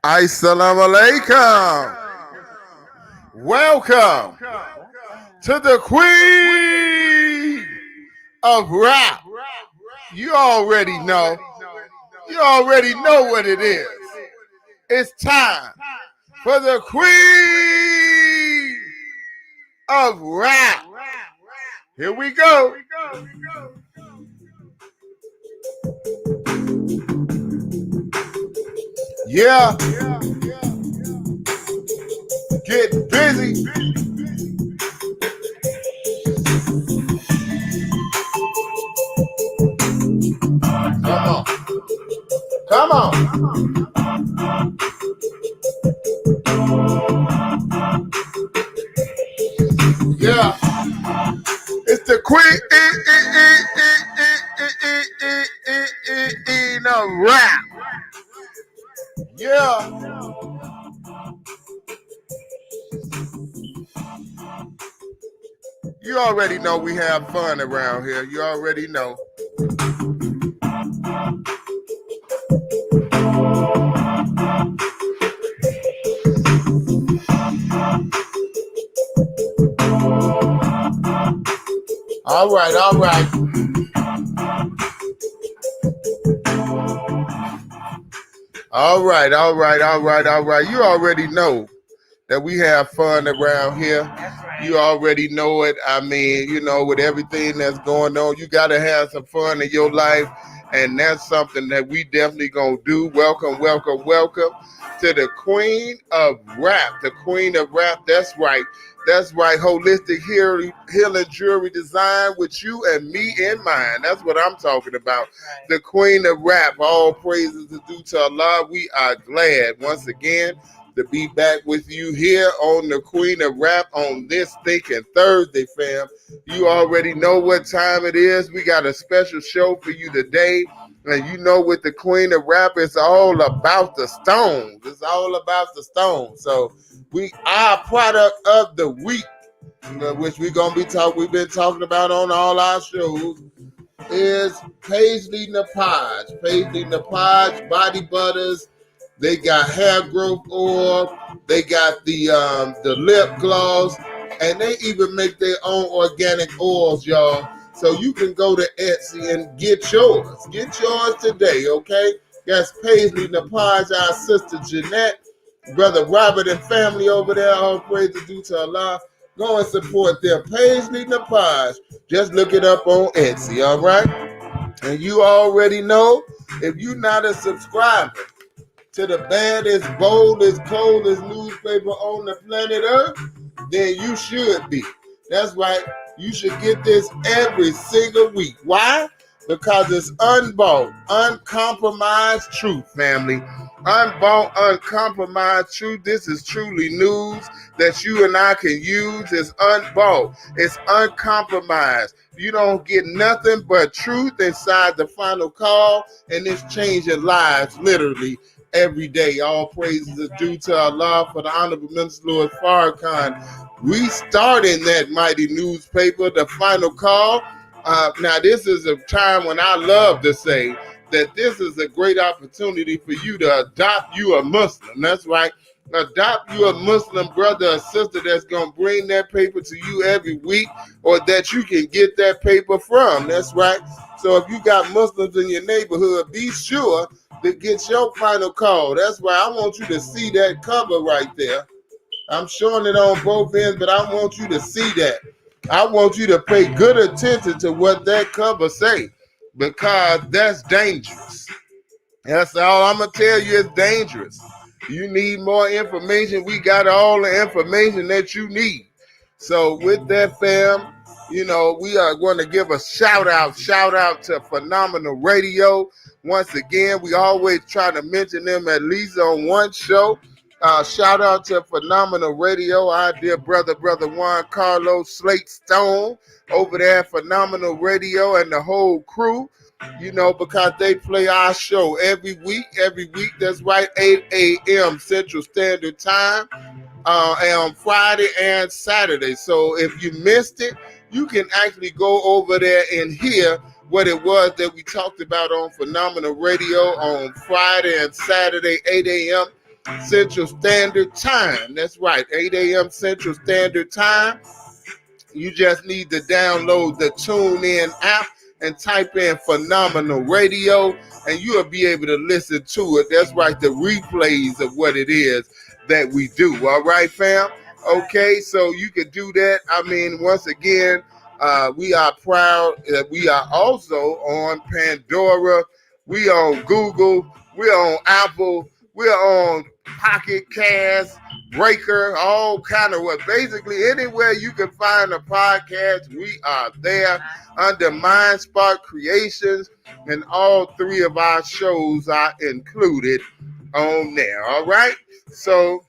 Assalamu alaikum. Welcome to the Queen of Rap. You already know. You already know what it is. It's time for the Queen of Rap. Here we go. Yeah, get busy. Come on. Come on. Yeah. It's the Queen of Rap. Yeah. You already know we have fun around here. You already know. All right, all right. All right, all right, all right, all right. You already know that we have fun around here. You already know it. I mean, you know, with everything that's going on, you got to have some fun in your life. And that's something that we definitely going to do. Welcome, welcome, welcome to the Queen of Rap. The Queen of Rap, that's right. That's right. Holistic healing jewelry design with you and me in mind. That's what I'm talking about. Right. The Queen of Rap. All praises are due to Allah. We are glad once again to be back with you here on the Queen of Rap on this Thinking Thursday, fam. You already know what time it is. We got a special show for you today. And you know with the Queen of Rap, it's all about the stones. It's all about the stones. So our product of the week, which we've been talking about on all our shows, is Paisley Napage. Paisley Napage body butters. They got hair growth oil. They got the lip gloss, and they even make their own organic oils, y'all. So you can go to Etsy and get yours. Get yours today, okay? That's Paisley Napage, our sister Jeanette, brother Robert and family over there. All praise is due to Allah. Go and support them. Paisley Napage. Just look it up on Etsy, all right? And you already know, if you're not a subscriber to the baddest, boldest, coldest newspaper on the planet Earth, then you should be. That's right. You should get this every single week. Why? Because it's unbought, uncompromised truth, family. Unbought, uncompromised truth. This is truly news that you and I can use. It's unbought. It's uncompromised. You don't get nothing but truth inside the final call, and it's changing lives, literally, every day. All praises are due to Allah for the Honorable Minister Louis Farrakhan. We started that mighty newspaper, the final call. Now, this is a time when I love to say that this is a great opportunity for you to adopt you a Muslim. That's right. Adopt you a Muslim brother or sister that's going to bring that paper to you every week, or that you can get that paper from. That's right. So if you got Muslims in your neighborhood, be sure to get your final call. That's why I want you to see that cover right there. I'm showing it on both ends, but I want you to see that. I want you to pay good attention to what that cover say, because that's dangerous. That's all I'm going to tell you. It's dangerous. You need more information. We got all the information that you need. So with that, fam, you know, we are going to give a shout out to Phenomenal Radio. Once again, we always try to mention them at least on one show. Shout out to Phenomenal Radio, our dear brother Juan Carlos Slate Stone over there at Phenomenal Radio, and the whole crew, you know, because they play our show every week. That's right, 8 a.m. Central Standard Time, on Friday and Saturday. So if you missed it, you can actually go over there and hear what it was that we talked about on Phenomenal Radio on Friday and Saturday, 8 a.m. Central Standard Time. That's right, 8 a.m. Central Standard Time. You just need to download the TuneIn app and type in Phenomenal Radio, and you'll be able to listen to it. That's right, the replays of what it is that we do. All right, fam? Okay, so you can do that. I mean, once again, we are proud that we are also on Pandora. We on Google. We're on Apple. We're on Pocket Cast, Breaker, all kind of what. Basically, anywhere you can find a podcast, we are there under Mind Spark Creations, and all three of our shows are included on there. All right, so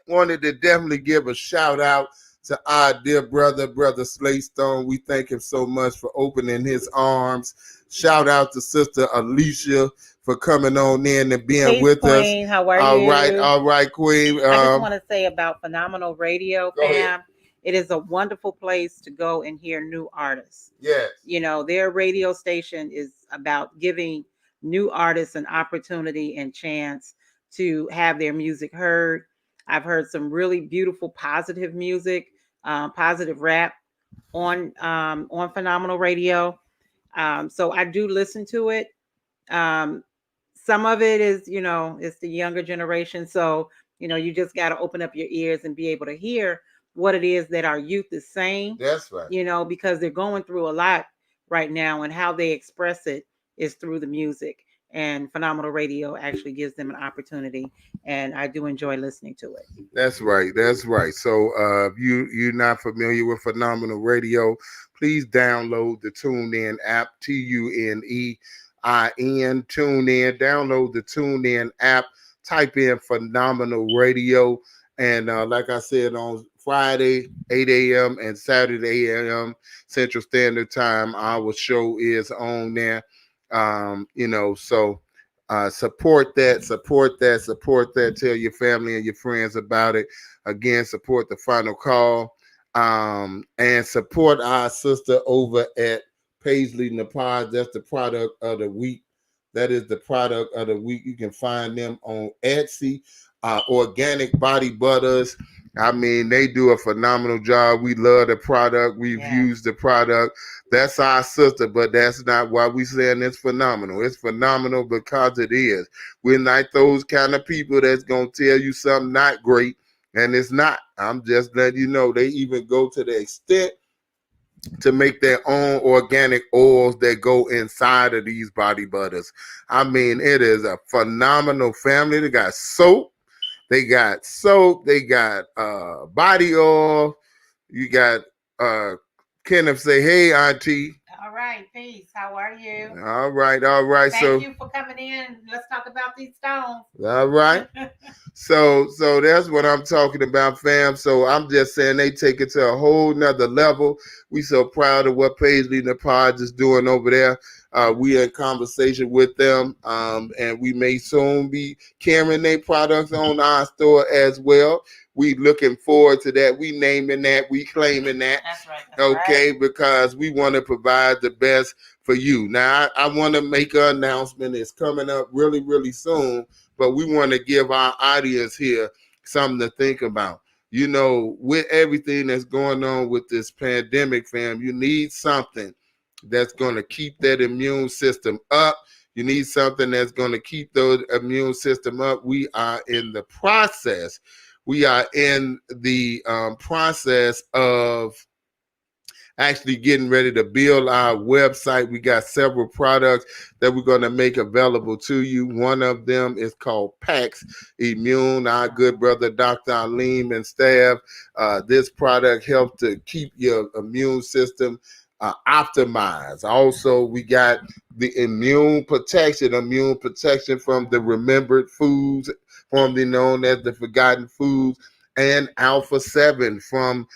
wanted to definitely give a shout out to our dear brother Slay Stone. We thank him so much for opening his arms. Shout out to Sister Alicia for coming on in and being Peace, with Queen. us. How are you? All right, Queen. I just want to say about Phenomenal Radio, fam. It is a wonderful place to go and hear new artists. Yes. You know, their radio station is about giving new artists an opportunity and chance to have their music heard. I've heard some really beautiful, positive music, positive rap on Phenomenal Radio. So I do listen to it. Some of it is, you know, it's the younger generation. So, you know, you just got to open up your ears and be able to hear what it is that our youth is saying. That's right. You know, because they're going through a lot right now, and how they express it is through the music. And Phenomenal Radio actually gives them an opportunity, and I do enjoy listening to it. That's right. That's right. So if you're not familiar with Phenomenal Radio, please download the TuneIn app, TuneIn, TuneIn. Download the TuneIn app, type in Phenomenal Radio, and like I said, on Friday, 8 a.m. and Saturday 8 a.m. Central Standard Time, our show is on there. You know, so support that. Tell your family and your friends about it. Again, support the Final Call, and support our sister over at Paisley Napaz. That's the product of the week. That is the product of the week. You can find them on Etsy. Organic body butters. I mean, they do a phenomenal job. We love the product. We've used the product. That's our sister, but that's not why we saying it's phenomenal. It's phenomenal because it is. We're not those kind of people that's going to tell you something not great, and it's not. I'm just letting you know they even go to the extent to make their own organic oils that go inside of these body butters. I mean, it is a phenomenal family. They got soap. They got body oil. You got Kenneth say, hey, Auntie. All right, peace. How are you? All right. Thank you for coming in. Let's talk about these stones. All right. So that's what I'm talking about, fam. So I'm just saying they take it to a whole nother level. We so proud of what Paisley Napaz is doing over there. We in conversation with them, and we may soon be carrying their products on our store as well. We looking forward to that. We naming that. We claiming that. That's right. Okay, because we want to provide the best for you. Now, I want to make an announcement. It's coming up really, really soon, but we want to give our audience here something to think about. You know, with everything that's going on with this pandemic, fam, you need something that's going to keep that immune system up. You need something that's going to keep the immune system up. We are in the process. We are in the process of actually getting ready to build our website. We got several products that we're going to make available to you. One of them is called Pax Immune. Our good brother, Dr. Aleem and staff. This product helps to keep your immune system optimized. Also, we got the immune protection from the remembered foods, formerly known as the forgotten foods, and Alpha 7 from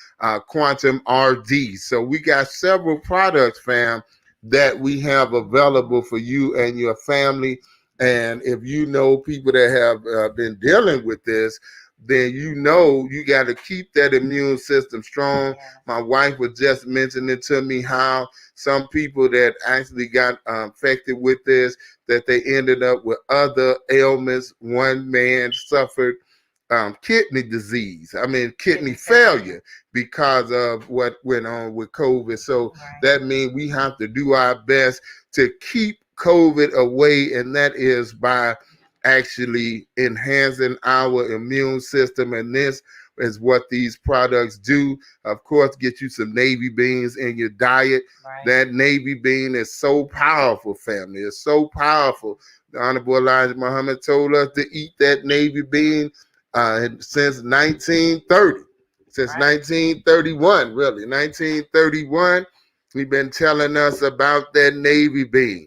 Quantum RD. So we got several products, fam, that we have available for you and your family. And if you know people that have been dealing with this, then you know you got to keep that immune system strong. My wife was just mentioning to me how some people that actually got infected with this, that they ended up with other ailments. One man suffered kidney disease. I mean, kidney failure because of what went on with COVID. So that means we have to do our best to keep COVID away, and that is by actually enhancing our immune system. And this is what these products do. Of course, get you some navy beans in your diet. That navy bean is so powerful, family. It's so powerful. The Honorable Elijah Muhammad told us to eat that navy bean since 1930, since 1931, really, 1931. We've been telling us about that navy bean,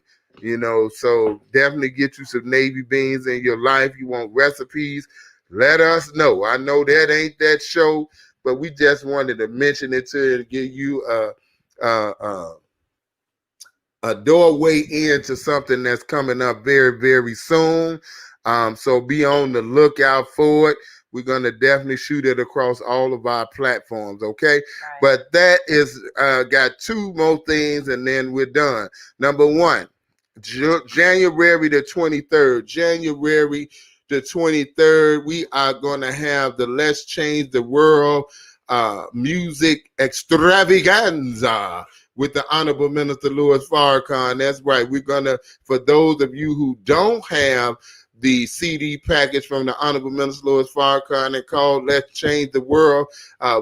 so definitely get you some navy beans in your life. You want recipes, let us know. I know that ain't that show, but we just wanted to mention it to you to give you a doorway into something that's coming up very, very soon. So be on the lookout for it. We're going to definitely shoot it across all of our platforms, okay? But that is got two more things, and then we're done. Number one, January the 23rd. January the 23rd, we are going to have the Let's Change the World music extravaganza with the Honorable Minister Louis Farrakhan. That's right. We're going to, for those of you who don't have the CD package from the Honorable Minister Louis Farrakhan and called Let's Change the World,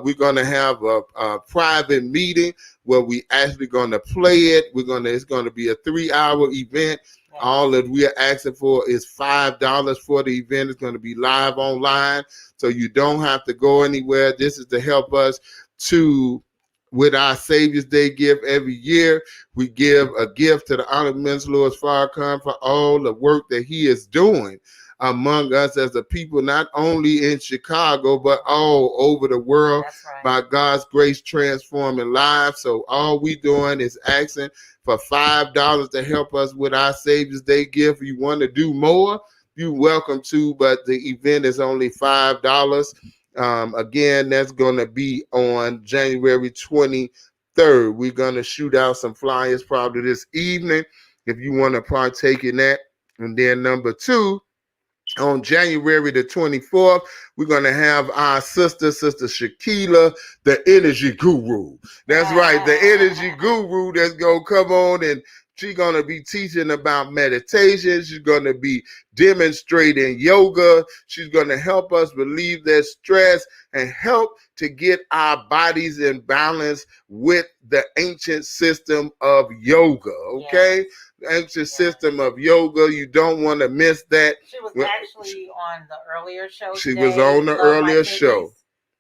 we're going to have a private meeting where we actually going to play it. It's going to be a 3-hour event. All that we are asking for is $5 for the event. It's going to be live online, so you don't have to go anywhere. This is to help us with our Savior's Day gift every year. We give a gift to the Honorable Minister Louis Farrakhan for all the work that he is doing among us as a people, not only in Chicago, but all over the world. By God's grace, transforming lives. So all we doing is asking for $5 to help us with our Savior's Day gift. If you want to do more, you're welcome to, but the event is only $5. Again, that's going to be on January 23rd. We're going to shoot out some flyers probably this evening if you want to partake in that. And then number two, on January the 24th, we're going to have our Sister Shakila, the energy guru. That's right, the energy guru that's going to come on, and she's going to be teaching about meditation. She's going to be demonstrating yoga. She's going to help us relieve that stress and help to get our bodies in balance with the ancient system of yoga, okay? Ancient system of yoga. You don't want to miss that. She was actually on the earlier show. She was on the earlier show.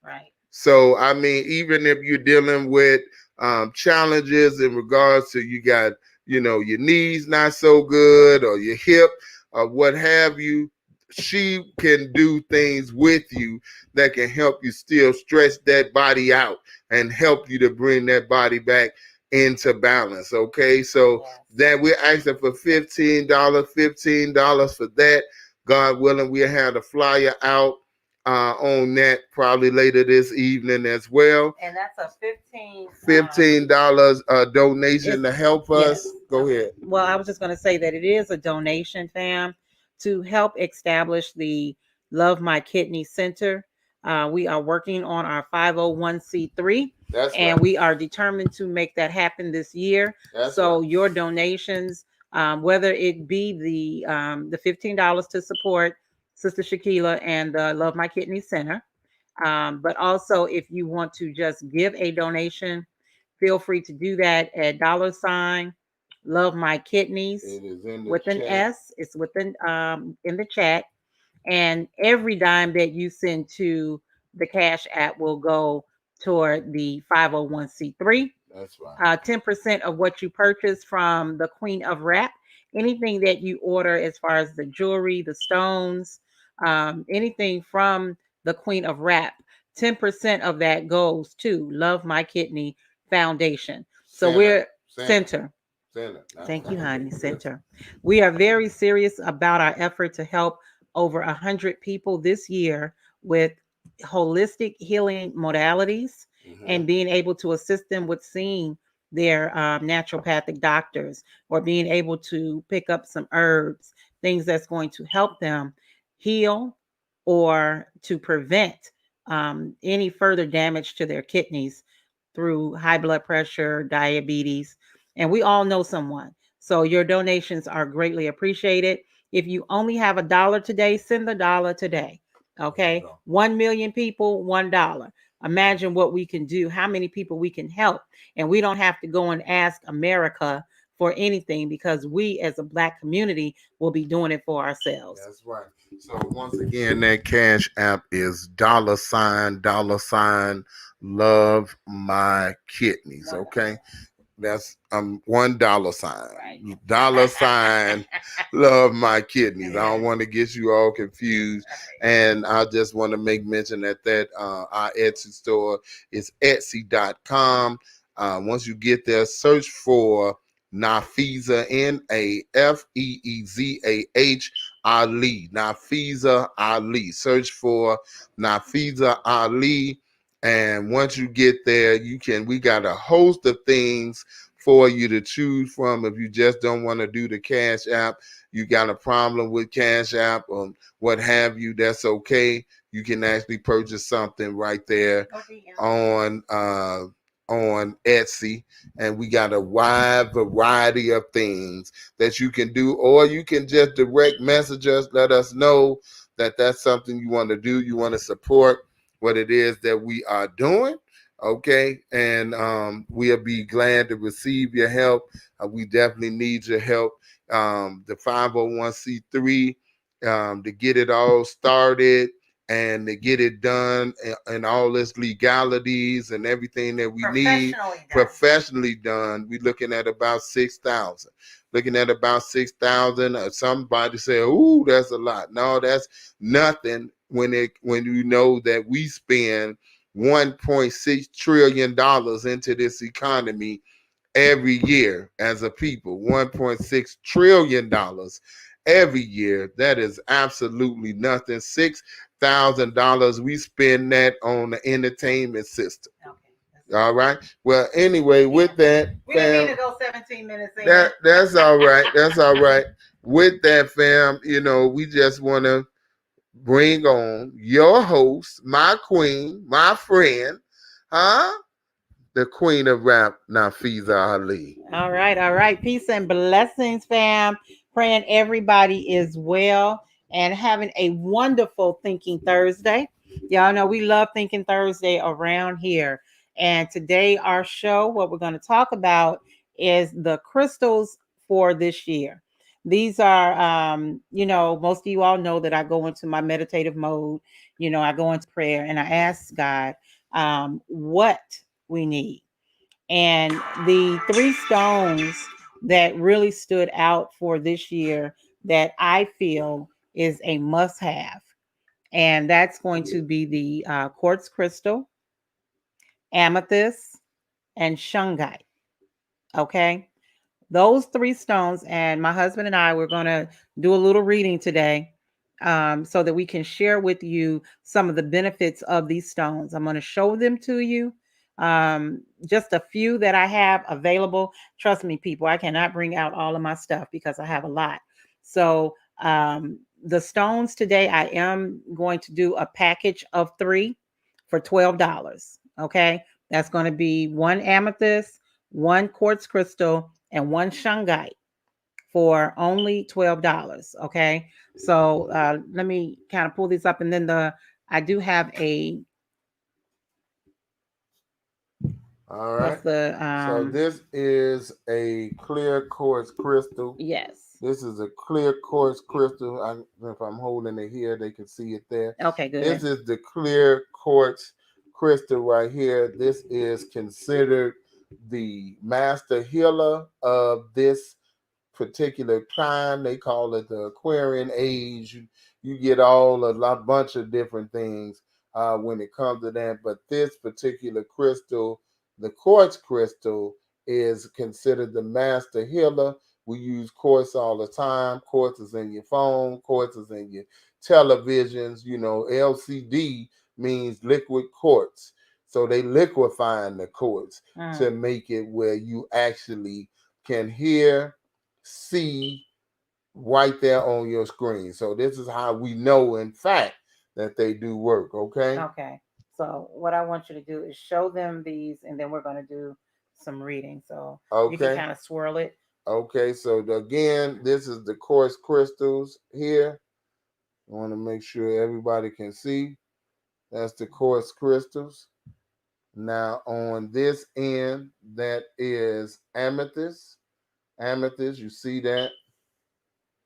Right. So, I mean, even if you're dealing with challenges in regards to you got, your knees not so good or your hip or what have you, she can do things with you that can help you still stretch that body out and help you to bring that body back into balance. Okay, so that we're asking for $15 for that. God willing, we'll have the flyer out on that probably later this evening as well. And that's a $15 donation to help us. Go ahead. Well, I was just going to say that it is a donation, fam, to help establish the Love My Kidney Center. We are working on our 501c3. And we are determined to make that happen this year. So your donations, whether it be the $15 to support Sister Shakila and the Love My Kidney Center, but also if you want to just give a donation, feel free to do that at $ Love My Kidneys with an S. It's within in the chat, and every dime that you send to the Cash App will go toward the 501c3. That's right. 10% of what you purchase from the Queen of Rap, anything that you order as far as the jewelry, the stones, anything from the Queen of Rap, 10% of that goes to Love My Kidney Foundation. So we're Center. Thank you, honey. Center. We are very serious about our effort to help over 100 people this year with holistic healing modalities and being able to assist them with seeing their naturopathic doctors, or being able to pick up some herbs, things that's going to help them heal or to prevent any further damage to their kidneys through high blood pressure, diabetes. And we all know someone. So your donations are greatly appreciated. If you only have $1 today, send the dollar today. Okay. 1 million people, $1. Imagine what we can do, how many people we can help. And we don't have to go and ask America for anything, because we as a Black community will be doing it for ourselves. That's right. So once again, that Cash App is $ love my kidneys. Okay. That's $1 Right. $ love my kidneys. I don't want to get you all confused. And I just want to make mention that our Etsy store is etsy.com. Once you get there, search for Nafeeza, Nafeezah Ali. Nafeeza Ali. Search for Nafeeza Ali. And once you get there, we got a host of things for you to choose from. If you just don't want to do the Cash App, you got a problem with Cash App or what have you, that's okay. You can actually purchase something right there on Etsy, and we got a wide variety of things that you can do, or you can just direct message us, let us know that that's something you want to do, you want to support what it is that we are doing. Okay. And we'll be glad to receive your help. We definitely need your help. The 501c3, to get it all started and to get it done, and all its legalities and everything that we need professionally done. We're looking at about 6,000. Looking at about 6,000. Somebody say, "Ooh, that's a lot." No, that's nothing when you know that we spend $1.6 trillion into this economy every year as a people. $1.6 trillion every year. That is absolutely nothing. $6,000, we spend that on the entertainment system. Okay. All right. Well, anyway, with that, we didn't mean to go 17 minutes in. That's all right. That's all right. With that, fam, we just want to bring on your host, my queen, my friend, huh? The queen of rap, Nafeeza Ali. All right, all right. Peace and blessings, fam. Praying everybody is well and having a wonderful Thinking Thursday. Y'all know we love Thinking Thursday around here. And today, our show, what we're going to talk about is the crystals for this year. These are, most of you all know that I go into my meditative mode. I go into prayer and I ask God what we need. And the three stones that really stood out for this year that I feel is a must have, and that's going to be the quartz crystal, amethyst, and shungite. Okay. Those three stones, and my husband and I, we're going to do a little reading today, so that we can share with you some of the benefits of these stones. I'm going to show them to you. Just a few that I have available. Trust me, people, I cannot bring out all of my stuff because I have a lot. So the stones today, I am going to do a package of 3 for $12. Okay. That's going to be one amethyst, one quartz crystal, and one shungite for only $12. Okay. So let me kind of pull these up, and then I do have a. All right. So this is a clear quartz crystal. Yes. This is a clear quartz crystal. If I'm holding it here, they can see it there. Okay, good. This is the clear quartz crystal right here. This is considered the master healer of this particular time. They call it the Aquarian age. You get a bunch of different things when it comes to that. But this particular crystal, the quartz crystal, is considered the master healer. We use quartz all the time. Quartz is in your phone. Quartz is in your televisions. LCD means liquid quartz. So they liquefying the quartz Mm. to make it where you actually can hear, see right there on your screen. So this is how we know, in fact, that they do work. Okay. Okay. So what I want you to do is show them these, and then we're going to do some reading. So you can Okay. kind of swirl it. Okay. So again, this is the quartz crystals here. I want to make sure everybody can see. That's the quartz crystals. Now on this end, that is amethyst. Amethyst, you see that?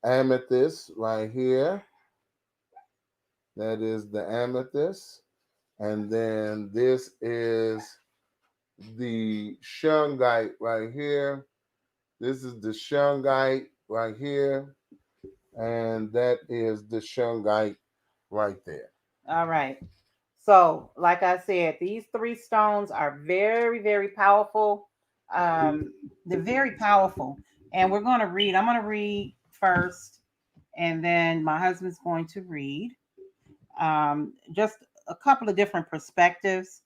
Amethyst right here. That is the amethyst. And then this is the shungite right here. This is the shungite right here. And that is the shungite right there. All right. So, like I said, these three stones are very, very powerful. They're very powerful. And we're going to read. I'm going to read first, and then my husband's going to read just a couple of different perspectives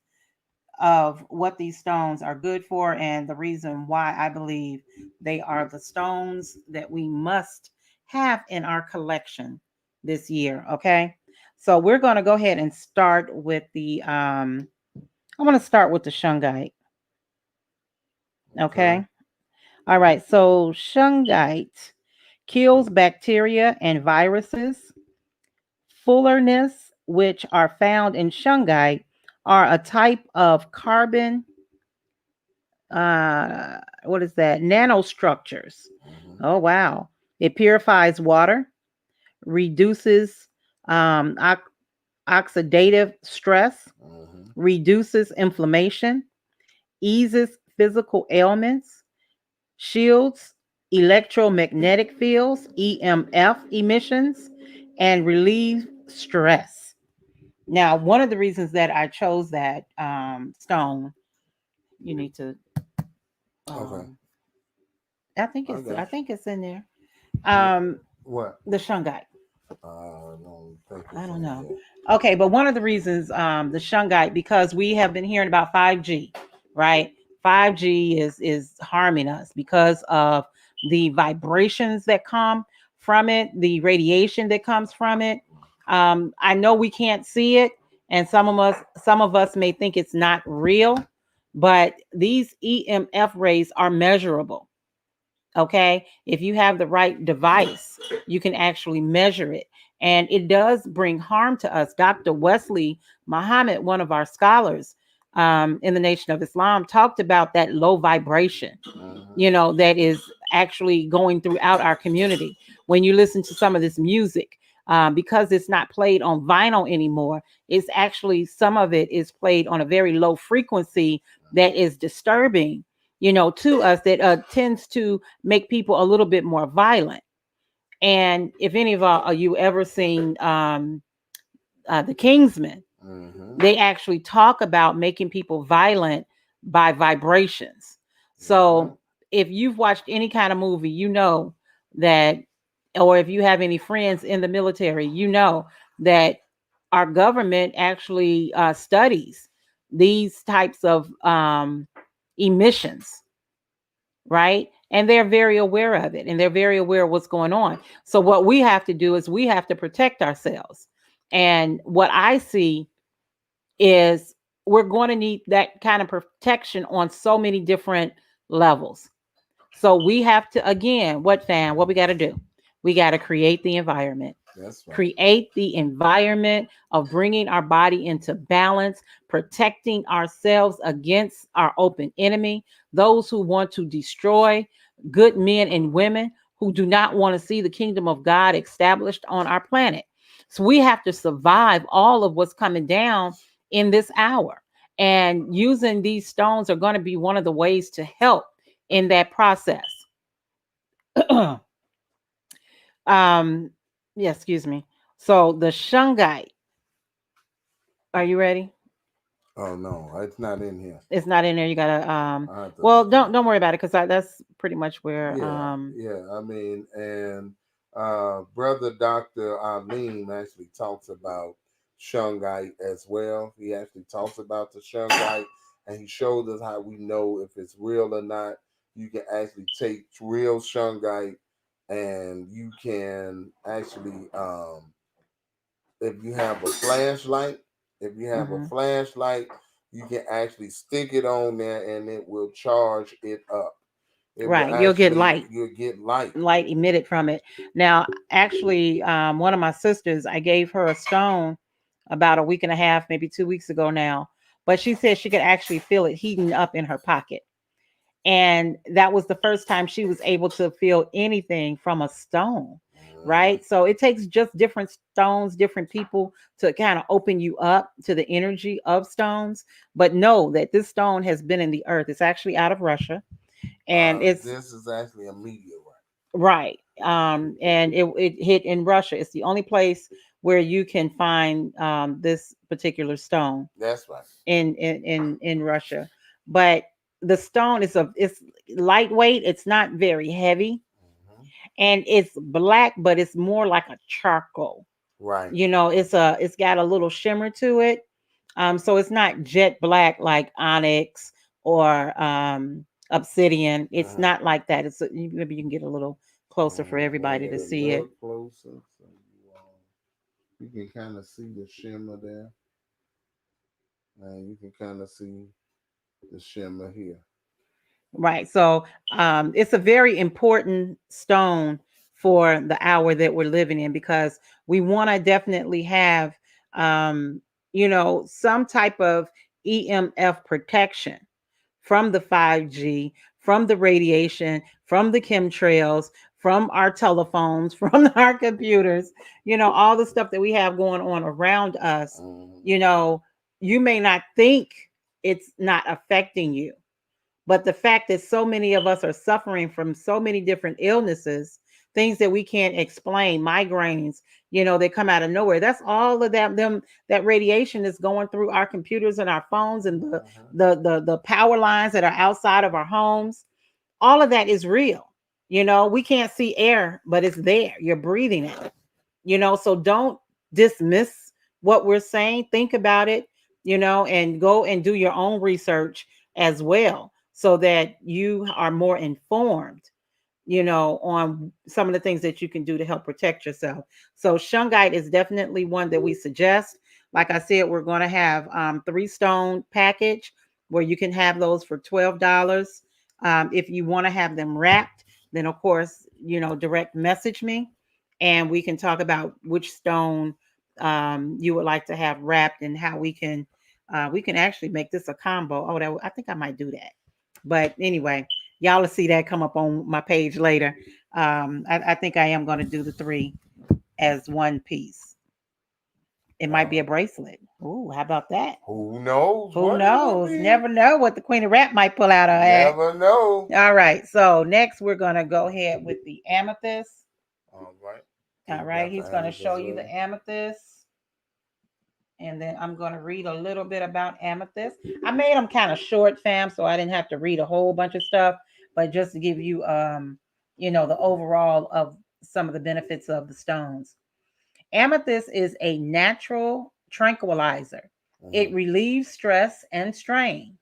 of what these stones are good for and the reason why I believe they are the stones that we must have in our collection this year. Okay. So we're going to go ahead and start with I'm going to start with the shungite. Okay. All right. So shungite kills bacteria and viruses. Fullerness, which are found in shungite, are a type of carbon what is that? Nanostructures. Oh wow. It purifies water, reduces um, ox- oxidative stress, reduces inflammation, eases physical ailments, shields electromagnetic fields, EMF emissions, and relieves stress. Now, one of the reasons that I chose that stone, you need to Okay. um, I think I it's got I think it's in there. you. Um, What? the shungite. I don't think I it's don't in know. here. Okay, but one of the reasons the shungite because we have been hearing about 5G, right? 5G is harming us because of the vibrations that come from it, the radiation that comes from it. I know we can't see it, and some of us may think it's not real, but these EMF rays are measurable. Okay. If you have the right device, you can actually measure it. And it does bring harm to us. Dr. Wesley Muhammad, one of our scholars in the Nation of Islam, talked about that low vibration, that is actually going throughout our community. When you listen to some of this music, because it's not played on vinyl anymore, it's actually some of it is played on a very low frequency that is disturbing, to us that tends to make people a little bit more violent. And if any of you ever seen the Kingsmen, they actually talk about making people violent by vibrations. So if you've watched any kind of movie, you know that, or if you have any friends in the military, you know that our government actually studies these types of emissions, right? And they're very aware of it and they're very aware of what's going on. So what we have to do is we have to protect ourselves. And what I see is we're going to need that kind of protection on so many different levels. So we have to, again, what we got to do? We got to create the environment. That's right. Create the environment of bringing our body into balance, protecting ourselves against our open enemy, those who want to destroy good men and women who do not want to see the kingdom of God established on our planet. So we have to survive all of what's coming down in this hour. And using these stones are going to be one of the ways to help in that process. um, yeah, excuse me. So the shungite, are you ready? Oh no, it's not in here. It's not in there. You gotta I have to well, look at don't it. worry about it because that's pretty much where Yeah, yeah. I mean, and brother Dr. Arlene actually talks about Shungite as well. He actually talks about the Shungite, and he shows us how we know if it's real or not. You can actually take real Shungite, and you can actually, if you have a flashlight, if you have a Hmm. flashlight, you can actually stick it on there, and it will charge it up. It will Right. You'll get actually, light. you'll get light. Light emitted from it. Now, actually, one of my sisters, I gave her a stone about a week and a half, maybe 2 weeks ago now, but she said she could actually feel it heating up in her pocket. And that was the first time she was able to feel anything from a stone. Mhm. Right. So it takes just different stones, different people to kind of open you up to the energy of stones. But know that this stone has been in the earth. It's actually out of Russia, and it's This is actually a meteorite. right. And it hit in Russia. It's the only place where you can find this particular stone That's right. in Russia. But the stone is it's lightweight. It's not very heavy, Mhm. and it's black, but it's more like a charcoal. Right. It's got a little shimmer to it. So it's not jet black like onyx or obsidian. It's Mhm. not like that. Maybe you can get a little closer for Bring everybody it to a see it. little closer so you can kind of see the shimmer there, and you can kind of see the shimmer here. Right. So it's a very important stone for the hour that we're living in, because we want to definitely have, um, some type of EMF protection from the 5G, from the radiation, from the chemtrails, from our telephones, from our computers, all the stuff that we have going on around us. Mhm. You know, you may not think it's not affecting you, but the fact that so many of us are suffering from so many different illnesses, things that we can't explain, migraines, they come out of nowhere. That's all of that radiation is going through our computers and our phones, and the Mhm. the the, the power lines that are outside of our homes. All of that is real. We can't see air, but it's there. You're breathing it. So don't dismiss what we're saying. Think about it, and go and do your own research as well, so that you are more informed, on some of the things that you can do to help protect yourself. So shungite is definitely one that we suggest. Like I said, we're going to have 3 stone package where you can have those for $12. If you want to have them wrapped, then of course, direct message me, and we can talk about which stone you would like to have wrapped, and how we can actually make this a combo. Oh, I think I might do that. But anyway, y'all will see that come up on my page later. I think I am going to do the 3 as one piece. It might be a Uh, bracelet. Ooh, how about that? who knows Who what it'll knows? be? Never know what the Queen of Rap might pull out her hat. Never know. All right. So next we're gonna go ahead with the amethyst. All right. So All you right. got the He's gonna show amethyst you ready. the amethyst. And then I'm going to read a little bit about amethyst. I made them kind of short, fam, so I didn't have to read a whole bunch of stuff, but just to give you, the overall of some of the benefits of the stones. Amethyst is a natural tranquilizer. It Mhm. relieves stress and strain,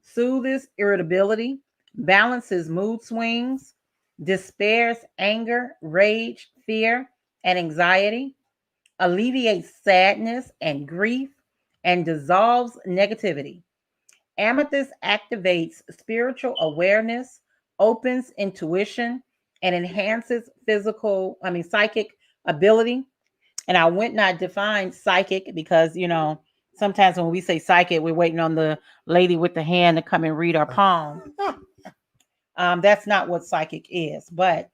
soothes irritability, balances mood swings, despairs, anger, rage, fear, and anxiety, alleviates sadness and grief, and dissolves negativity. Amethyst activates spiritual awareness, opens intuition, and enhances psychic ability. And I went not defined psychic because, sometimes when we say psychic, we're waiting on the lady with the hand to come and read our palm. That's not what psychic is, but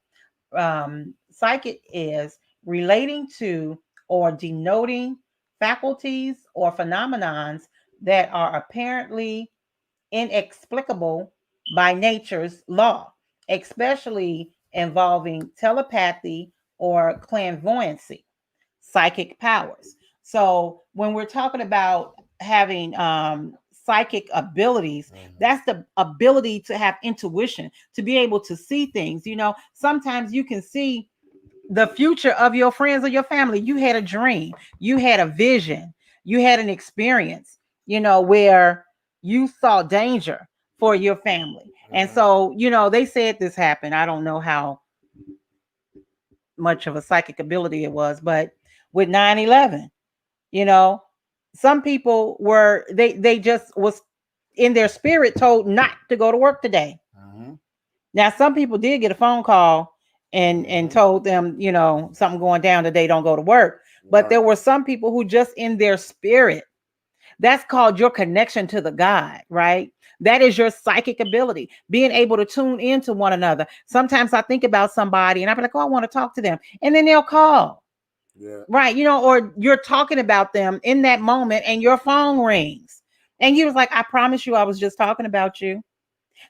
psychic is relating to or denoting faculties or phenomenons that are apparently inexplicable by nature's law, especially involving telepathy or clairvoyancy, psychic powers. So when we're talking about having psychic abilities, Mhm. that's the ability to have intuition, to be able to see things. Sometimes you can see the future of your friends or your family. You had a dream, you had a vision, you had an experience, where you saw danger for your family. And so, they said this happened. I don't know how much of a psychic ability it was, but with 9/11, you know, some people were they just was in their spirit told not to go to work today. Now, some people did get a phone call and told them, something going down today, don't go to work. But there were some people who just in their spirit, that's called your connection to the God, right? That is your psychic ability, being able to tune into one another. Sometimes I think about somebody and I'm like, oh, I want to talk to them. And then they'll call. Yeah. Right. Or you're talking about them in that moment and your phone rings. And you was like, I promise you, I was just talking about you.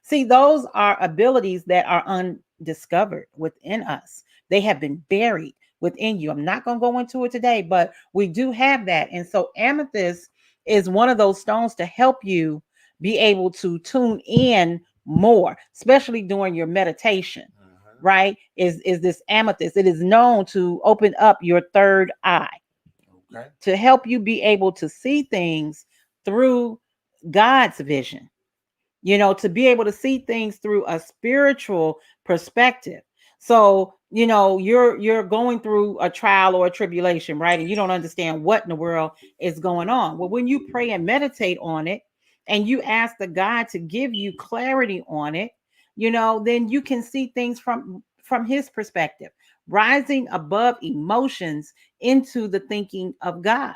See, those are abilities that are undiscovered within us. They have been buried within you. I'm not going to go into it today, but we do have that. And so amethyst is one of those stones to help you be able to tune in more, especially during your meditation. Right? Is this amethyst? It is known to open up your third eye. Okay. To help you be able to see things through God's vision, to be able to see things through a spiritual perspective. So, you're going through a trial or a tribulation, right? And you don't understand what in the world is going on. Well, when you pray and meditate on it and you ask the God to give you clarity on it, then you can see things from his perspective, rising above emotions into the thinking of God.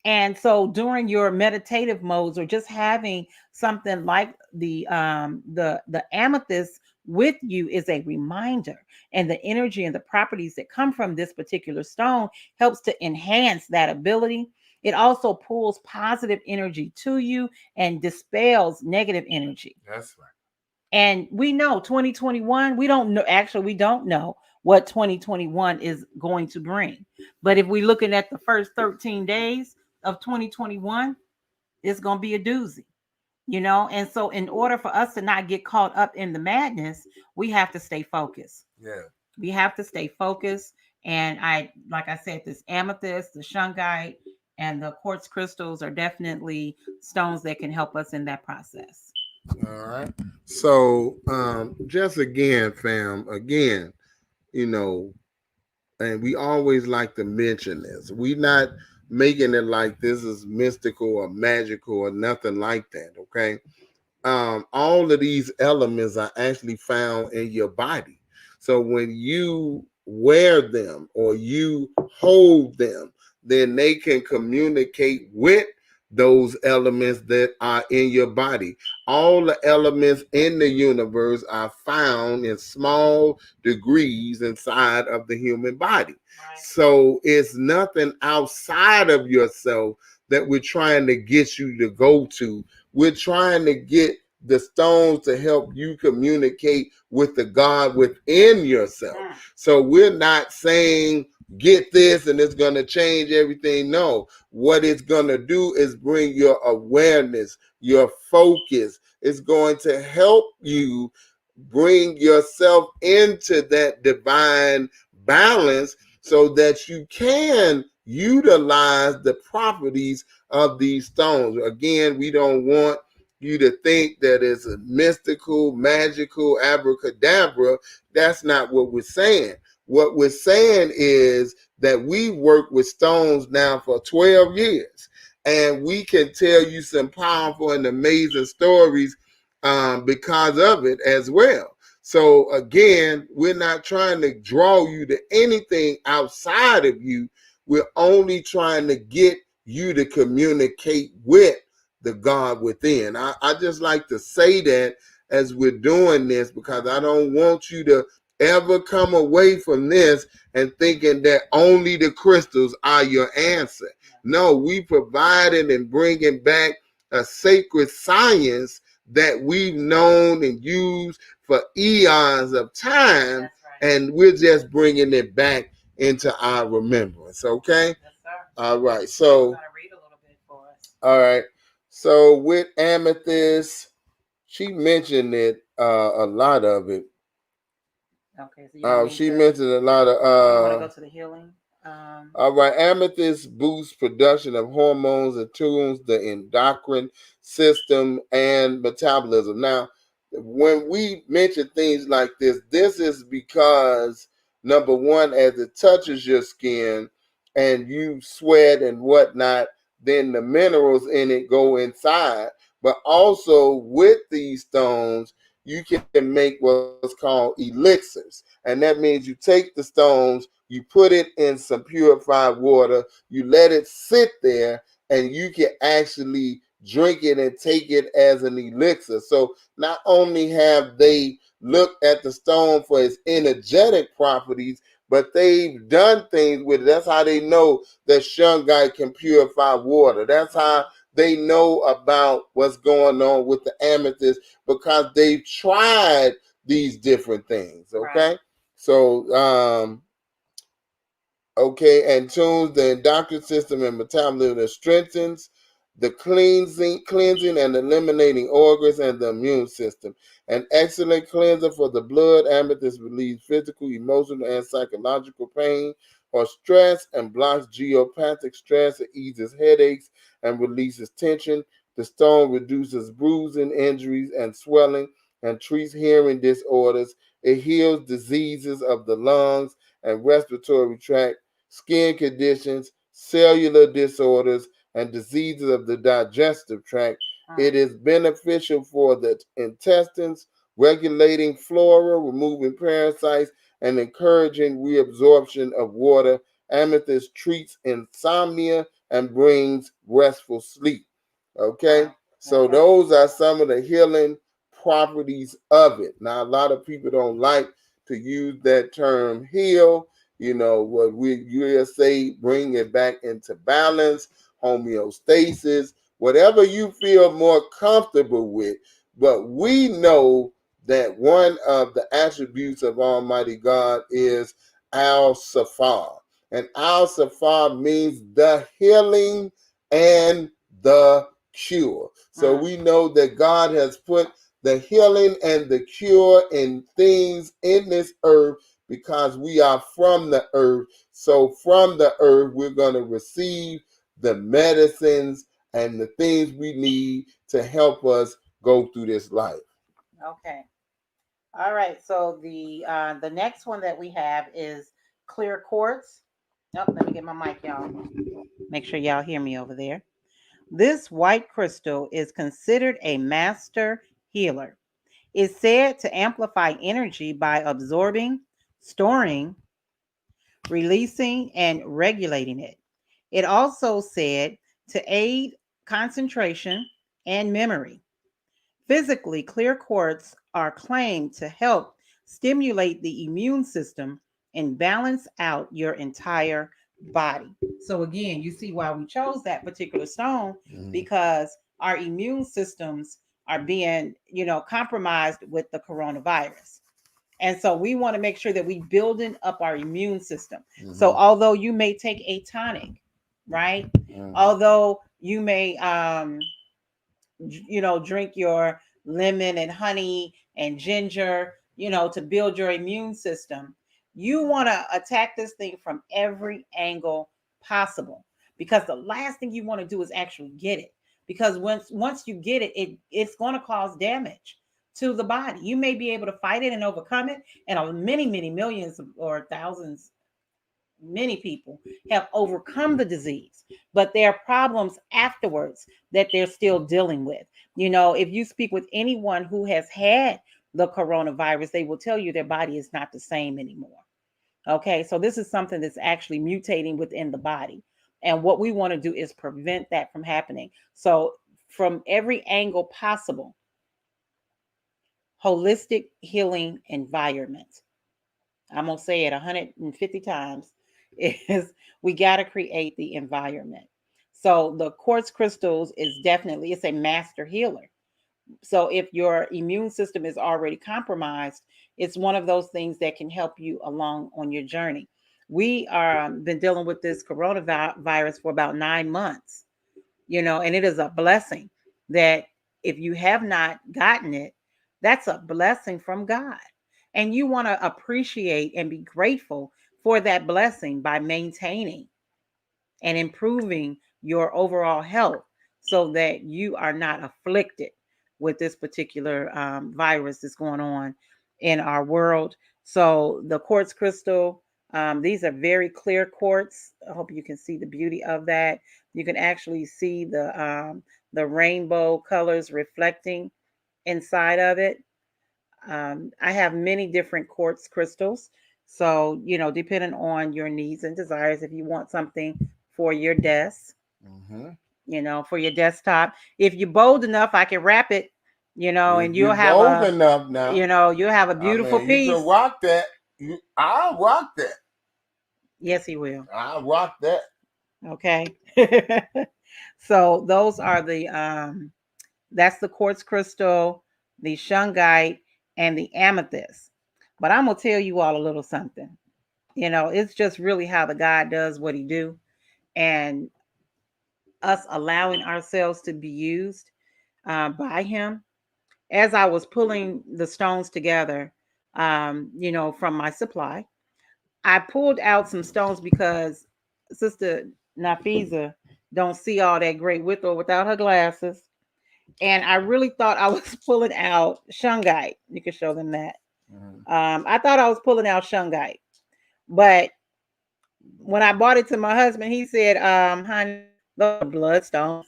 And so during your meditative modes or just having something like the amethyst with you is a reminder, and the energy and the properties that come from this particular stone helps to enhance that ability. It also pulls positive energy to you and dispels negative energy. That's right. And we know 2021, we don't know what 2021 is going to bring. But if we're looking at the first 13 days of 2021, it's going to be a doozy, And so, in order for us to not get caught up in the madness, we have to stay focused. Yeah. We have to stay focused. And like I said, this amethyst, the shungite, and the quartz crystals are definitely stones that can help us in that process. All right. So, just again, fam, and we always like to mention this. We not making it like this is mystical or magical or nothing like that. Okay. All of these elements are actually found in your body. So when you wear them or you hold them, then they can communicate with those elements that are in your body. All the elements in the universe are found in small degrees inside of the human body. Right. So it's nothing outside of yourself that we're trying to get you to go to. We're trying to get the stones to help you communicate with the God within yourself. So we're not saying get this and it's going to change everything. No, what it's going to do is bring your awareness, your focus. It's going to help you bring yourself into that divine balance so that you can utilize the properties of these stones. Again, we don't want you to think that it's a mystical, magical, abracadabra. That's not what we're saying. What we're saying is that we work with stones now for 12 years, and we can tell you some powerful and amazing stories because of it as well. So again, we're not trying to draw you to anything outside of you. We're only trying to get you to communicate with the God within. I just like to say that as we're doing this, because I don't want you to ever come away from this and thinking that only the crystals are your answer. No, we providing and bringing back a sacred science that we've known and used for eons of time, right. And we're just bringing it back into our remembrance. Okay. Yes, sir. All right. So, read a little bit for us. All right. So with amethyst, she mentioned it, a lot of it. Okay, so she mentioned a lot of. You want to go to the healing? Um, All right, amethyst boosts production of hormones and tunes the endocrine system and metabolism. Now, when we mention things like this is because number one, as it touches your skin and you sweat and whatnot, then the minerals in it go inside. But also with these stones, you can make what's called elixirs. And that means you take the stones, you put it in some purified water, you let it sit there, and you can actually drink it and take it as an elixir. So not only have they looked at the stone for its energetic properties, but they've done things with it. That's how they know that shungite can purify water. That's how they know about what's going on with the amethyst, because they've tried these different things. Okay. right. So okay, and tunes the endocrine system and metabolism that strengthens the cleansing and eliminating organs and the immune system. An excellent cleanser for the blood. Amethyst relieves physical, emotional, and psychological pain or stress and blocks geopathic stress. It eases headaches and releases tension. The stone reduces bruising, injuries, and swelling and treats hearing disorders. It heals diseases of the lungs and respiratory tract, skin conditions, cellular disorders, and diseases of the digestive tract. It is beneficial for the intestines, regulating flora, removing parasites, and encouraging reabsorption of water. Amethyst treats insomnia and brings restful sleep. Okay, Wow. so Okay. those are some of the healing properties of it. Now, a lot of people don't like to use that term heal. You know, what we you say, bring it back into balance, homeostasis, whatever you feel more comfortable with. But we know that one of the attributes of Almighty God is Al Safar. And Al Safar means the healing and the cure. So Mm. we know that God has put the healing and the cure in things in this earth because we are from the earth. So from the earth, we're going to receive the medicines and the things we need to help us go through this life. Okay. All right. So the next one that we have is clear quartz. Oh, let me get my mic, y'all. Make sure y'all hear me over there. This white crystal is considered a master healer. It's said to amplify energy by absorbing, storing, releasing, and regulating it. It also said to aid concentration and memory. Physically, clear quartz are claimed to help stimulate the immune system and balance out your entire body. So again, you see why we chose that particular stone, because our immune systems are being, compromised with the coronavirus. And so we want to make sure that we building up our immune system. So although you may take a tonic, right? Although you may drink your lemon and honey and ginger, to build your immune system. You want to attack this thing from every angle possible, because the last thing you want to do is actually get it. Because once you get it, it's going to cause damage to the body. You may be able to fight it and overcome it, and many millions or thousands, many people have overcome the disease, but there are problems afterwards that they're still dealing with. If you speak with anyone who has had the coronavirus, they will tell you their body is not the same anymore. Okay, so this is something that's actually mutating within the body. And what we want to do is prevent that from happening. So, from every angle possible, holistic healing environment. I'm going to say it 150 times, is we got to create the environment. So the quartz crystals is definitely, it's a master healer. So if your immune system is already compromised, it's one of those things that can help you along on your journey. We are been dealing with this coronavirus for about 9 months, and it is a blessing that if you have not gotten it, that's a blessing from God. And you want to appreciate and be grateful for that blessing by maintaining and improving your overall health so that you are not afflicted with this particular virus that's going on in our world. So the quartz crystal, these are very clear quartz. I hope you can see the beauty of that. You can actually see the rainbow colors reflecting inside of it. I have many different quartz crystals. So, depending on your needs and desires, if you want something for your desk, Mm-hmm. for your desktop, if you're bold enough, I can wrap it, If and you're bold enough now, you'll have a I beautiful mean, you piece. can rock that. I'll rock that. Yes, he will. I'll rock that. Okay. So those are that's the quartz crystal, the shungite, and the amethyst. But I'm gonna tell you all a little something. It's just really how the God does what he do, and us allowing ourselves to be used by him. As I was pulling the stones together, from my supply, I pulled out some stones because Sister Nafiza don't see all that great with or without her glasses. And I really thought I was pulling out shungite. You can show them that. Mm-hmm. I thought I was pulling out shungite, but when I bought it to my husband, he said, honey, those are bloodstones.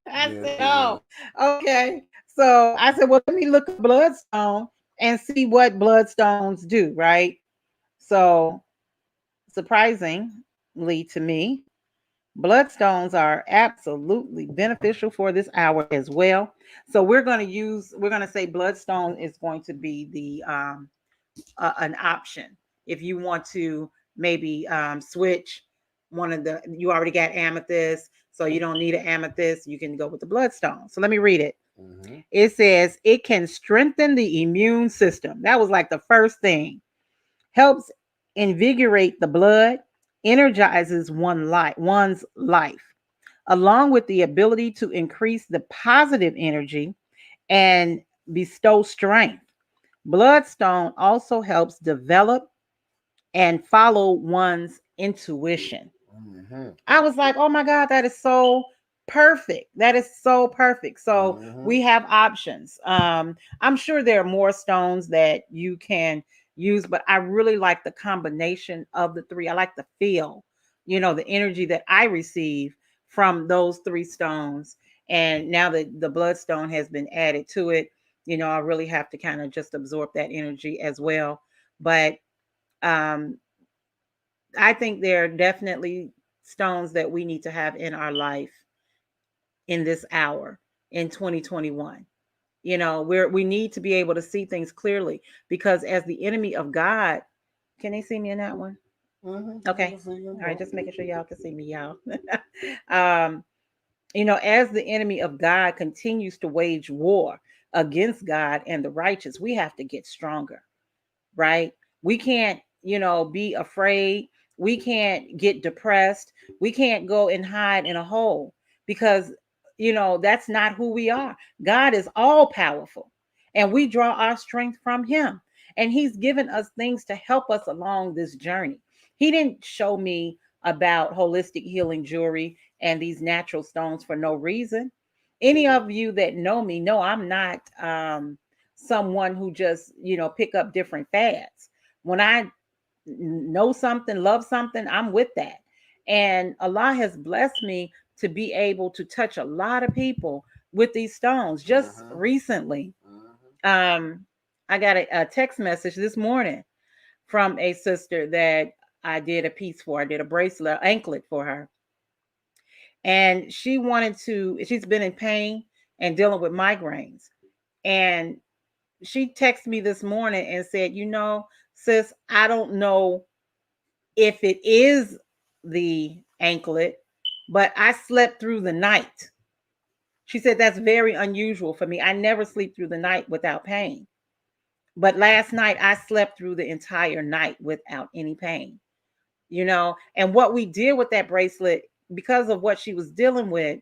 I Yes, said, it is. oh, okay. So I said, well, let me look up bloodstone and see what bloodstones do, right? So surprisingly to me, bloodstones are absolutely beneficial for this hour as well. So we're going to say bloodstone is going to be an option if you want to maybe switch one of you already got amethyst, so you don't need an amethyst, you can go with the bloodstone. So let me read it. Mm-hmm. It says it can strengthen the immune system. That was like the first thing. Helps invigorate the blood, energizes one's life, along with the ability to increase the positive energy and bestow strength. Bloodstone also helps develop and follow one's intuition. Mm-hmm. I was like, oh my God, that is so perfect. That is so perfect. So Mm-hmm. we have options. I'm sure there are more stones that you can use, but I really like the combination of the three. I like the feel, the energy that I receive from those three stones. And now that the bloodstone has been added to it, I really have to kind of just absorb that energy as well. But um, I think there are definitely stones that we need to have in our life in this hour in 2021. We need to be able to see things clearly because as the enemy of God, can they see me in that one? Mm-hmm. I Okay. can see you, All right, bro. just making sure y'all can see me, y'all. um, as the enemy of God continues to wage war against God and the righteous, we have to get stronger, right? We can't, be afraid. We can't get depressed. We can't go and hide in a hole because, that's not who we are. God is all powerful and we draw our strength from Him. And He's given us things to help us along this journey. He didn't show me about holistic healing jewelry and these natural stones for no reason. Any of you that know me know I'm not someone who just pick up different fads. When I know something, love something, I'm with that. And Allah has blessed me to be able to touch a lot of people with these stones. Just Mm-hmm. recently, Mm-hmm. um I got a text message this morning from a sister that I did a piece for. I did a bracelet anklet for her, and she's been in pain and dealing with migraines. And she texted me this morning and said, sis, I don't know if it is the anklet, but I slept through the night. She said, that's very unusual for me. I never sleep through the night without pain. But last night, I slept through the entire night without any pain, And what we did with that bracelet, because of what she was dealing with,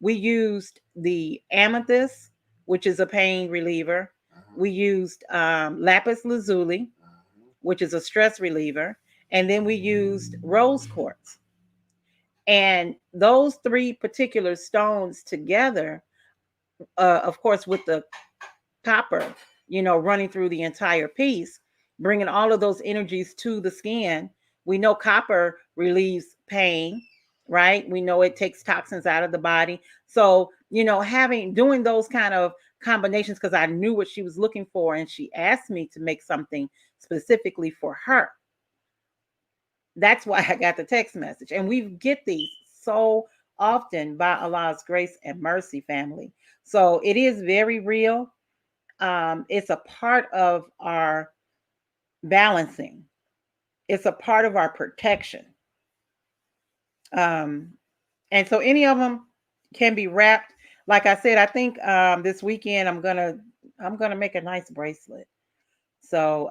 we used the amethyst, which is a pain reliever. Mm-hmm. We used lapis lazuli, which is a stress reliever. and then we used rose quartz. And those three particular stones together, of course, with the copper, running through the entire piece, bringing all of those energies to the skin. We know copper relieves pain, right? We know it takes toxins out of the body. So, doing those kind of combinations, because I knew what she was looking for, and she asked me to make something specifically for her. That's why I got the text message. And we get these so often by Allah's grace and mercy, family. So it is very real. It's a part of our balancing, it's a part of our protection. Um, and so any of them can be wrapped. Like I said, I think this weekend I'm gonna make a nice bracelet. So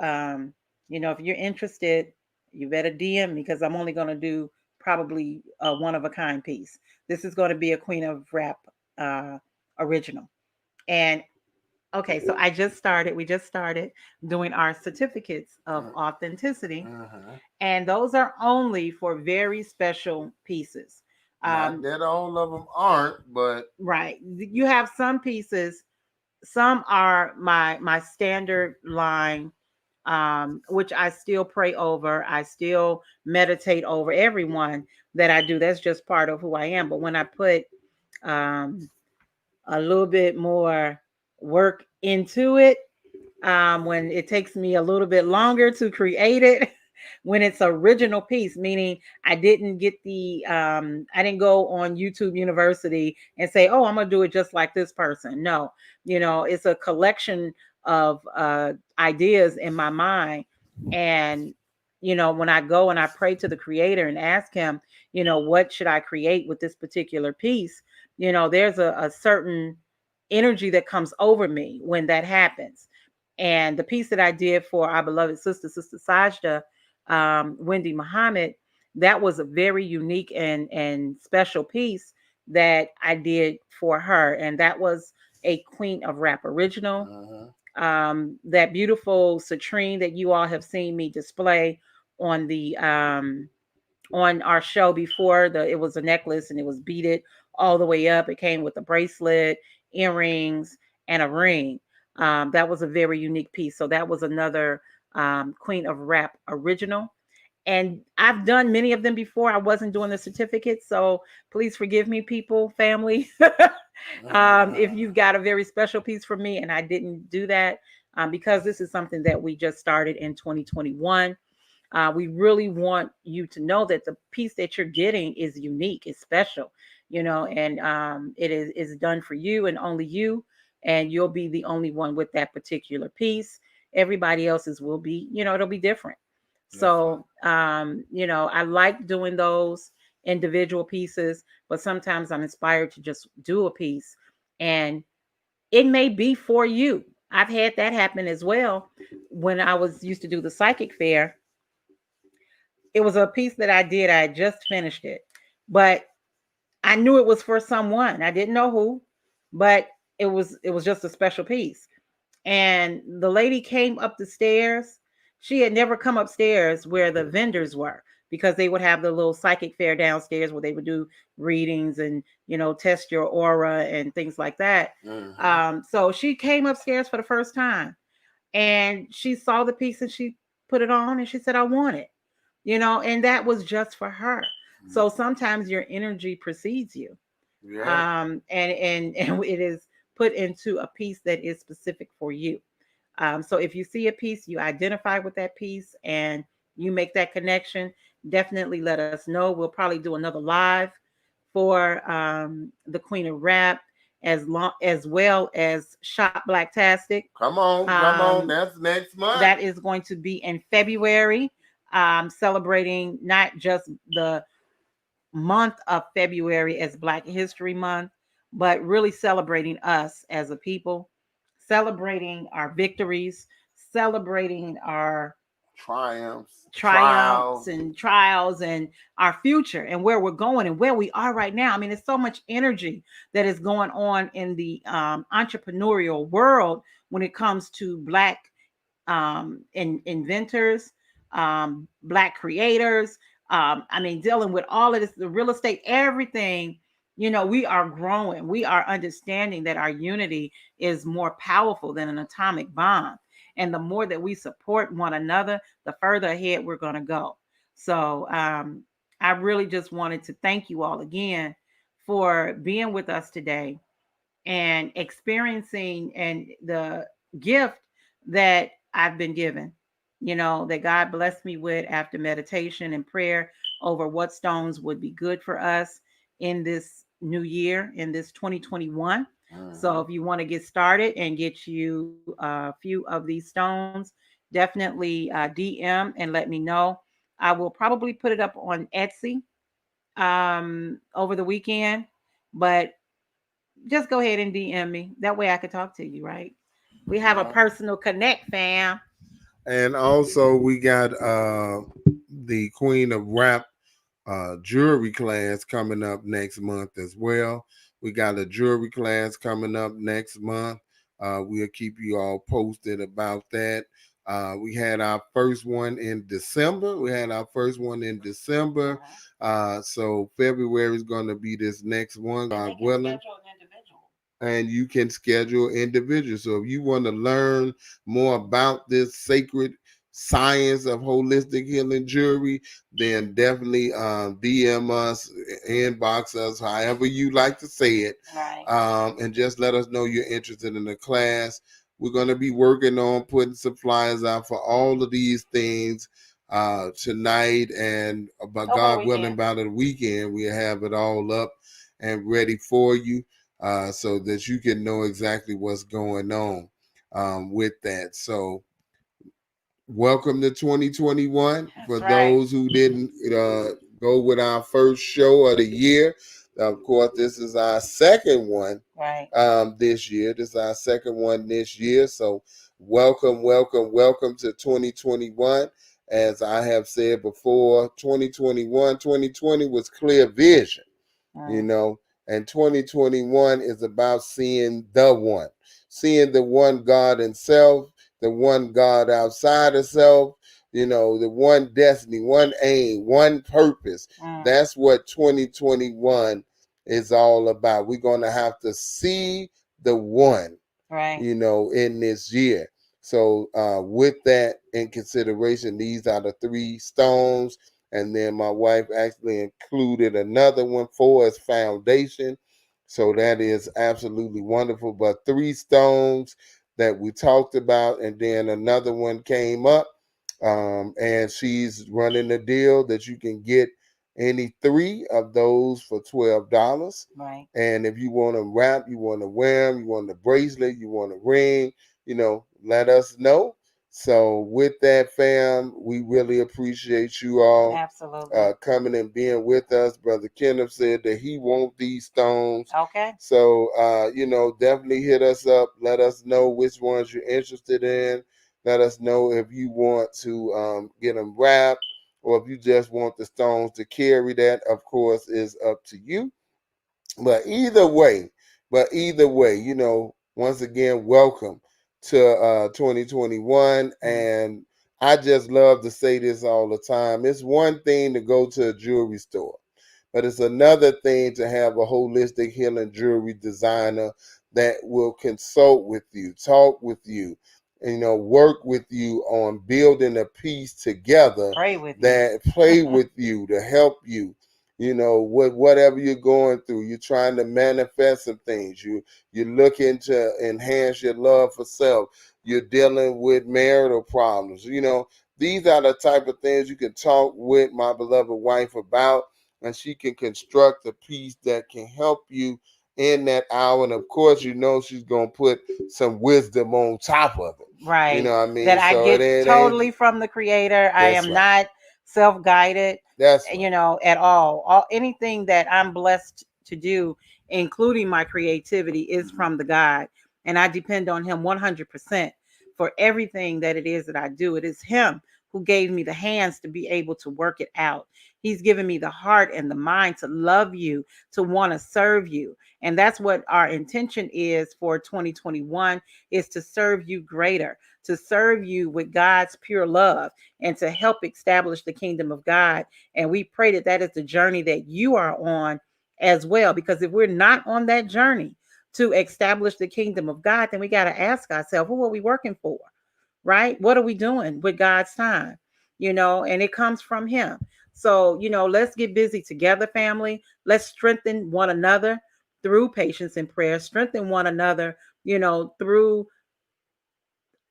if you're interested, you better DM me, because I'm only gonna do probably a one of a kind piece. This is going to be a Queen of Wrap uh, original. And okay, so we just started doing our certificates of authenticity, Uh-huh. and those are only for very special pieces. Not Um, that all of them aren't, but right. You have some pieces, some are my standard line, which I still pray over. I still meditate over everyone that I do. That's just part of who I am. But when I put um, a little bit more work into it, when it takes me a little bit longer to create it, when it's original piece, meaning I didn't go on YouTube University and say, oh, I'm gonna do it just like this person. No, it's a collection of ideas in my mind. And when I go and I pray to the creator and ask him, what should I create with this particular piece, there's a certain energy that comes over me when that happens. And the piece that I did for our beloved Sister Sajda, Wendy Muhammad, that was a very unique and special piece that I did for her. And that was a Queen of Rap original. uh-huh. That beautiful citrine that you all have seen me display on the on our show before, it was a necklace and it was beaded all the way up. It came with a bracelet, earrings, and a ring. That was a very unique piece. So that was another Queen of Rap original. And I've done many of them before. I wasn't doing the certificate, so please forgive me, people, family. If you've got a very special piece for me and I didn't do that, because this is something that we just started in 2021. We really want you to know that the piece that you're getting is unique, is special, and it is done for you and only you, and you'll be the only one with that particular piece. Everybody else's will be, it'll be different. That's right. So, I like doing those individual pieces, but sometimes I'm inspired to just do a piece, and it may be for you. I've had that happen as well. When I was used to do the psychic fair, it was a piece that I did. I had just finished it, but I knew it was for someone. I didn't know who, but it was just a special piece. And the lady came up the stairs. She had never come upstairs where the vendors were, because they would have the little psychic fair downstairs where they would do readings and test your aura and things like that. Uh-huh. So she came upstairs for the first time, and she saw the piece and she put it on and she said, I want it, and that was just for her. So sometimes your energy precedes you, Yeah. and it is put into a piece that is specific for you. So if you see a piece, you identify with that piece, and you make that connection, definitely let us know. We'll probably do another live for the Queen of Rap, as well as Shop Blacktastic. Come on, come on. Um, That's next month. that is going to be in February, celebrating not just the month of February as Black History Month, but really celebrating us as a people, celebrating our victories, celebrating our Triumphs, triumphs trials. and trials, and our future and where we're going and where we are right now. I mean, there's so much energy that is going on in the entrepreneurial world when it comes to Black inventors, Black creators. I mean, dealing with all of this, the real estate, everything. We are growing. We are understanding that our unity is more powerful than an atomic bomb. And the more that we support one another, the further ahead we're going to go. So I really just wanted to thank you all again for being with us today and experiencing and the gift that I've been given, that God blessed me with after meditation and prayer over what stones would be good for us in this new year, in this 2021. So if you want to get started and get you a few of these stones, definitely DM and let me know. I will probably put it up on Etsy over the weekend, but just go ahead and DM me. That way I could talk to you, right? We have a personal connect, fam. And also we got the Queen of Rap jewelry class coming up next month as well. We got a jewelry class coming up next month. We'll keep you all posted about that. We had our first one in December. So February is going to be this next one, God willing. And you can schedule individual. So if you want to learn more about this sacred science of holistic healing jewelry, then definitely DM us, inbox us, however you like to say it, Right. And just let us know you're interested in the class. We're going to be working on putting some flyers out for all of these things tonight, and by God willing, by the weekend, we'll have it all up and ready for you. So that you can know exactly what's going on with that. So welcome to 2021. For those who didn't go with our first show of the year, of course, this is our second one this year. This is our second one this year. So welcome, welcome, welcome to 2021. As I have said before, 2020 was clear vision, and 2021 is about seeing the one God in self, the one God outside of self, the one destiny, one aim, one purpose. That's what 2021 is all about. We're going to have to see the one, in this year. So with that in consideration, these are the three stones. And then my wife actually included another one for us, foundation. So that is absolutely wonderful. But three stones that we talked about, and then another one came up. And she's running a deal that you can get any three of those for $12. Right. And if you want to wrap, you want to wear them, you want a bracelet, you want a ring, let us know. So with that, fam, we really appreciate you all Absolutely. coming and being with us. Brother Kenneth said that he wants these stones. Okay. So, definitely hit us up. Let us know which ones you're interested in. Let us know if you want to get them wrapped, or if you just want the stones to carry. That, of course, is up to you. But either way, once again, welcome to 2021. And I just love to say this all the time. It's one thing to go to a jewelry store, but it's another thing to have a holistic healing jewelry designer that will consult with you, talk with you, work with you on building a piece together, that play with you to help you. Whatever you're going through, you're trying to manifest some things. You're looking to enhance your love for self. You're dealing with marital problems. These are the type of things you can talk with my beloved wife about, and she can construct a piece that can help you in that hour. And of course, she's gonna put some wisdom on top of it. Right. You know what I mean? That I So get totally from the creator. I am not self-guided, That's right. At all anything that I'm blessed to do, including my creativity, is from the God, and I depend on him 100% for everything that it is that I do. It is him who gave me the hands to be able to work it out. He's given me the heart and the mind to love you, to want to serve you. And that's what our intention is for 2021, is to serve you greater, to serve you with God's pure love, and to help establish the kingdom of God. And we pray that that is the journey that you are on as well. Because if we're not on that journey to establish the kingdom of God, then we got to ask ourselves, who are we working for? Right? What are we doing with God's time? And it comes from Him. So, let's get busy together, family. Let's strengthen one another through patience and prayer, strengthen one another, through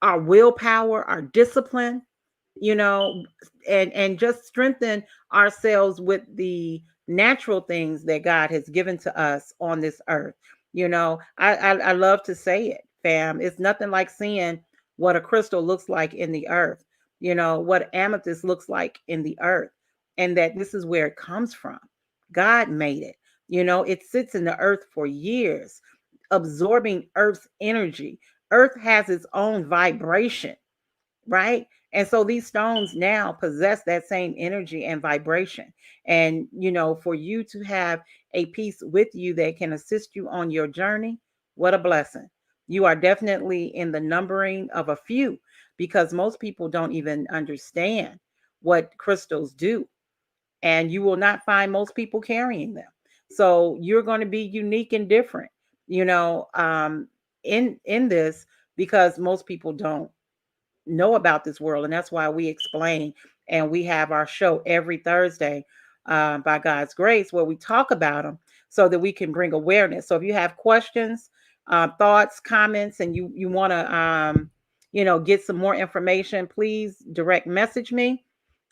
our willpower, our discipline, you know, and just strengthen ourselves with the natural things that God has given to us on this earth. I love to say it, fam. It's nothing like seeing what a crystal looks like in the earth, what amethyst looks like in the earth, and that this is where it comes from. God made it. It sits in the earth for years, absorbing Earth's energy. Earth has its own vibration, right? And so these stones now possess that same energy and vibration. And, for you to have a piece with you that can assist you on your journey, what a blessing. You are definitely in the numbering of a few, because most people don't even understand what crystals do. And you will not find most people carrying them. So you're going to be unique and different, you know, um, in this, because most people don't know about this world. And that's why we explain, and we have our show every Thursday, by God's grace, where we talk about them so that we can bring awareness. So if you have questions, thoughts, comments, and you want to, get some more information, please direct message me.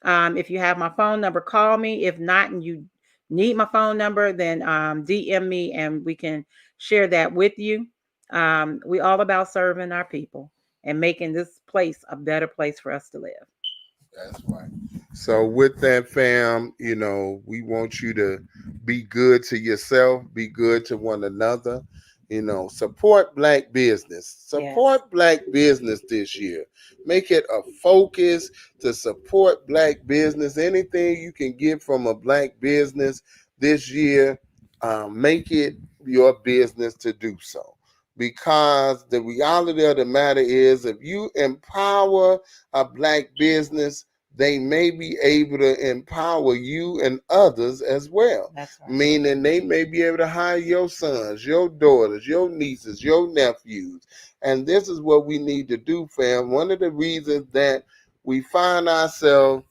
If you have my phone number, call me. If not, and you need my phone number, then DM me and we can share that with you. We all about serving our people and making this place a better place for us to live. That's right. So with that, fam, we want you to be good to yourself, be good to one another. Support black business. Yes. Support black business this year. Make it a focus to support black business. Anything you can get from a black business this year, make it your business to do so. Because the reality of the matter is, if you empower a black business, they may be able to empower you and others as well. That's right. Meaning they may be able to hire your sons, your daughters, your nieces, your nephews. And this is what we need to do, fam. One of the reasons that we find ourselves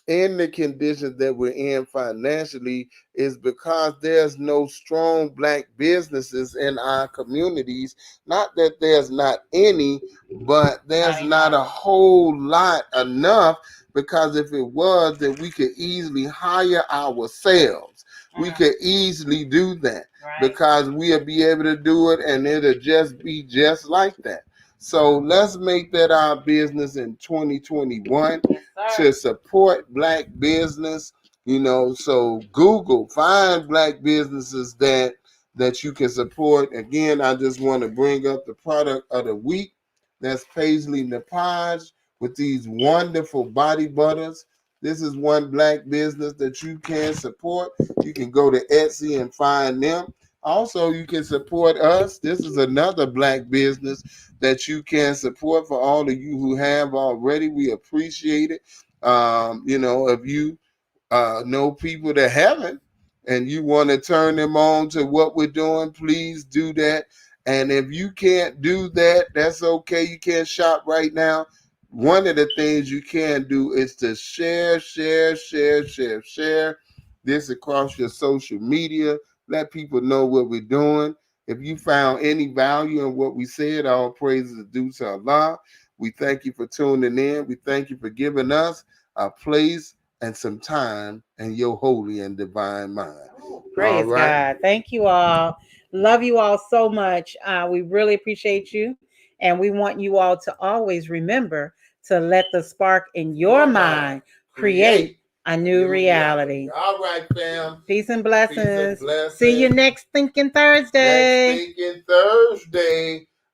in the conditions that we're in financially is because there's no strong black businesses in our communities. Not that there's not any, but there's not a whole lot enough, because if it was, then we could easily hire ourselves. We could easily do that, because we'll be able to do it, and it'll just be just like that. So let's make that our business in 2021, to support black business. So Google, find black businesses that you can support. Again, I just want to bring up the product of the week. That's Paisley Napage with these wonderful body butters. This is one black business that you can support. You can go to Etsy and find them. Also, you can support us. This is another black business that you can support. For all of you who have already, we appreciate it. If you know people that haven't, and you want to turn them on to what we're doing, please do that. And if you can't do that, that's okay. You can't shop right now. One of the things you can do is to share this across your social media. Let people know what we're doing. If you found any value in what we said, all praises are due to Allah. We thank you for tuning in. We thank you for giving us a place and some time in your holy and divine mind. Praise God. Thank you all. Love you all so much. We really appreciate you. And we want you all to always remember to let the spark in your mind create a new reality. All right, fam. Peace and blessings. Peace and blessings. See you next Thinking Thursday. Next Thinking Thursday.